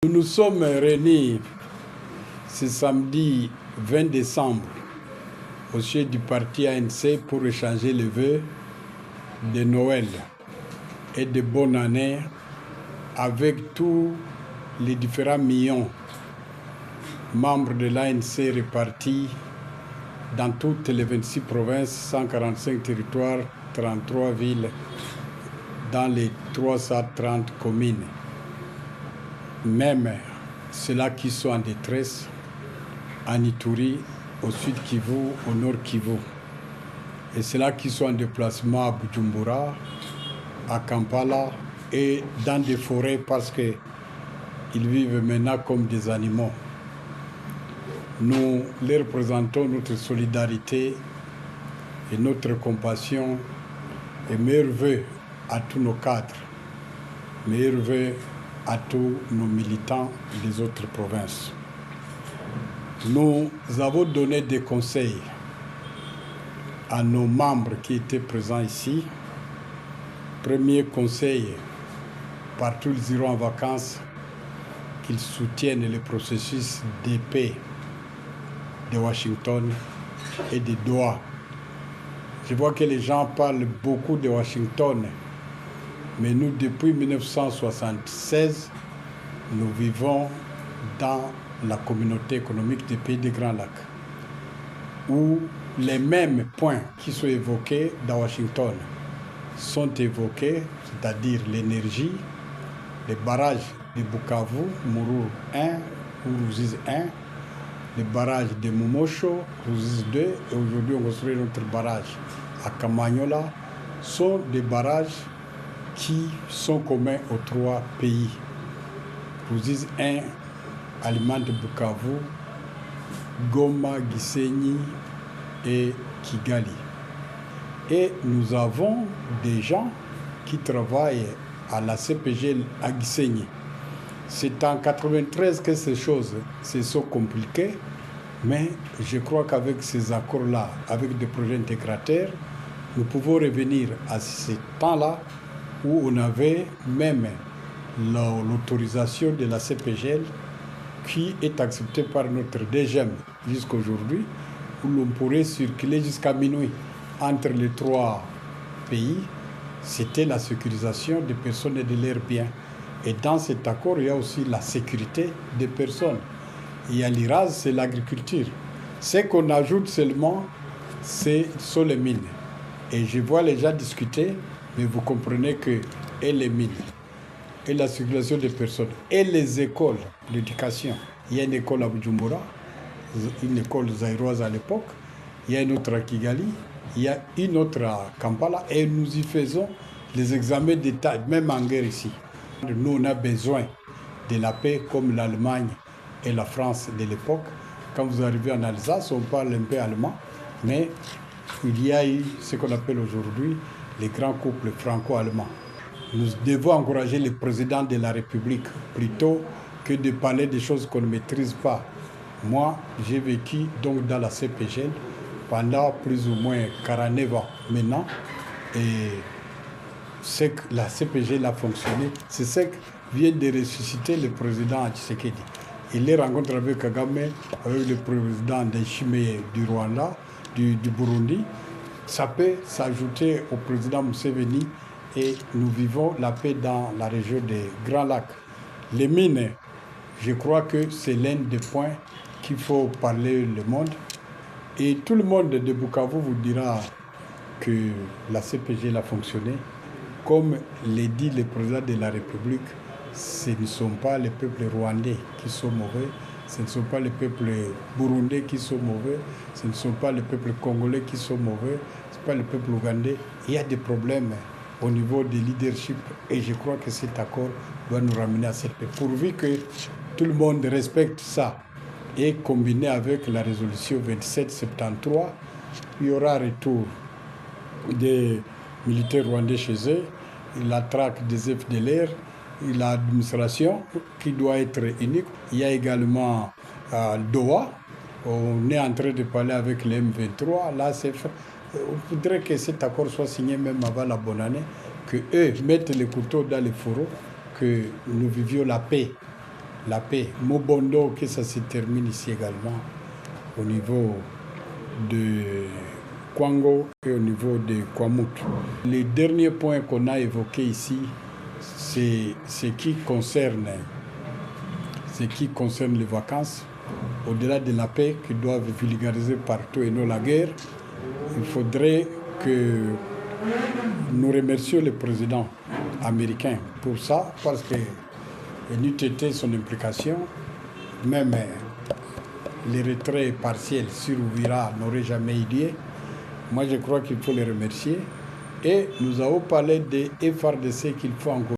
Nous nous sommes réunis ce samedi 20 décembre au siège du parti ANC pour échanger les vœux de Noël et de bonne année avec tous les différents millions membres de l'ANC répartis dans toutes les 26 provinces, 145 territoires, 33 villes, dans les 330 communes. Même ceux-là qui sont en détresse, en Ituri, au sud Kivu, au nord Kivu. Et ceux-là qui sont en déplacement à Bujumbura, à Kampala et dans des forêts parce qu'ils vivent maintenant comme des animaux. Nous leur présentons notre solidarité et notre compassion et meilleurs vœux à tous nos cadres, meilleurs vœux à tous nos militants des autres provinces. Nous avons donné des conseils à nos membres qui étaient présents ici. Premier conseil, partout ils iront en vacances, qu'ils soutiennent le processus de paix de Washington et de Doha. Je vois que les gens parlent beaucoup de Washington, mais nous, depuis 1976, nous vivons dans la communauté économique des pays des Grands Lacs, où les mêmes points qui sont évoqués dans Washington sont évoqués, c'est-à-dire l'énergie, les barrages de Bukavu, Mururu 1 ou Ruzizi 1, les barrages de Momosho, Ruzizi 2, et aujourd'hui on construit notre barrage à Kamanyola, sont des barrages qui sont communs aux trois pays. Ruzizi 1 alimente Bukavu, Goma, Gisenyi et Kigali. Et nous avons des gens qui travaillent à la CPG à Gisenyi. C'est en 1993 que ces choses se sont compliquées, mais je crois qu'avec ces accords-là, avec des projets intégrateurs, nous pouvons revenir à ce temps-là où on avait même l'autorisation de la CPGL qui est acceptée par notre DGM jusqu'à aujourd'hui, où l'on pourrait circuler jusqu'à minuit entre les trois pays. C'était la sécurisation des personnes et de leurs biens. Et dans cet accord, il y a aussi la sécurité des personnes. Il y a l'IRAS, c'est l'agriculture. Ce qu'on ajoute seulement, ce sont les mines. Et je vois les gens discuter, mais vous comprenez que et les mines, et la circulation des personnes, et les écoles d'éducation. Il y a une école à Bujumbura, une école zaïroise à l'époque, il y a une autre à Kigali, il y a une autre à Kampala, et nous y faisons les examens d'État, même en guerre ici. Nous, on a besoin de la paix comme l'Allemagne et la France de l'époque. Quand vous arrivez en Alsace, on parle un peu allemand, mais il y a eu ce qu'on appelle aujourd'hui les grands couples franco-allemands. Nous devons encourager le président de la République plutôt que de parler des choses qu'on ne maîtrise pas. Moi, j'ai vécu donc dans la CPGL pendant plus ou moins 49 ans maintenant. Et c'est que la CPGL a fonctionné. C'est ce que vient de ressusciter le président Tshisekedi. Il les rencontre avec Kagame, avec le président Ndayishimiye du Rwanda, du Burundi. Ça peut s'ajouter au président Museveni et nous vivons la paix dans la région des Grands Lacs. Les mines, je crois que c'est l'un des points qu'il faut parler le monde. Et tout le monde de Bukavu vous dira que la CPG a fonctionné. Comme l'a dit le président de la République, ce ne sont pas les peuples rwandais qui sont mauvais, ce ne sont pas les peuples burundais qui sont mauvais, ce ne sont pas les peuples congolais qui sont mauvais, ce n'est pas les peuples ougandais. Il y a des problèmes au niveau du leadership et je crois que cet accord doit nous ramener à cette paix. Pourvu que tout le monde respecte ça et combiné avec la résolution 2773, il y aura retour des militaires rwandais chez eux, la traque des FDLR, l'administration qui doit être unique. Il y a également Doha. On est en train de parler avec les M23. Là, c'est fait. On voudrait que cet accord soit signé même avant la bonne année, que eux mettent les couteaux dans les fourreaux, que nous vivions la paix la paix. Mobondo, que ça se termine ici également au niveau de Kwango et au niveau de Kwamut. Les derniers points qu'on a évoqués ici, c'est ce qui concerne les vacances. Au-delà de la paix qui doivent vulgariser partout et non la guerre, il faudrait que nous remercions le président américain pour ça, parce que n'eût été son implication, même les retraits partiels sur Ouvira n'auraient jamais eu lieu. Moi, je crois qu'il faut les remercier. Et nous avons parlé des FRDC qu'il faut encore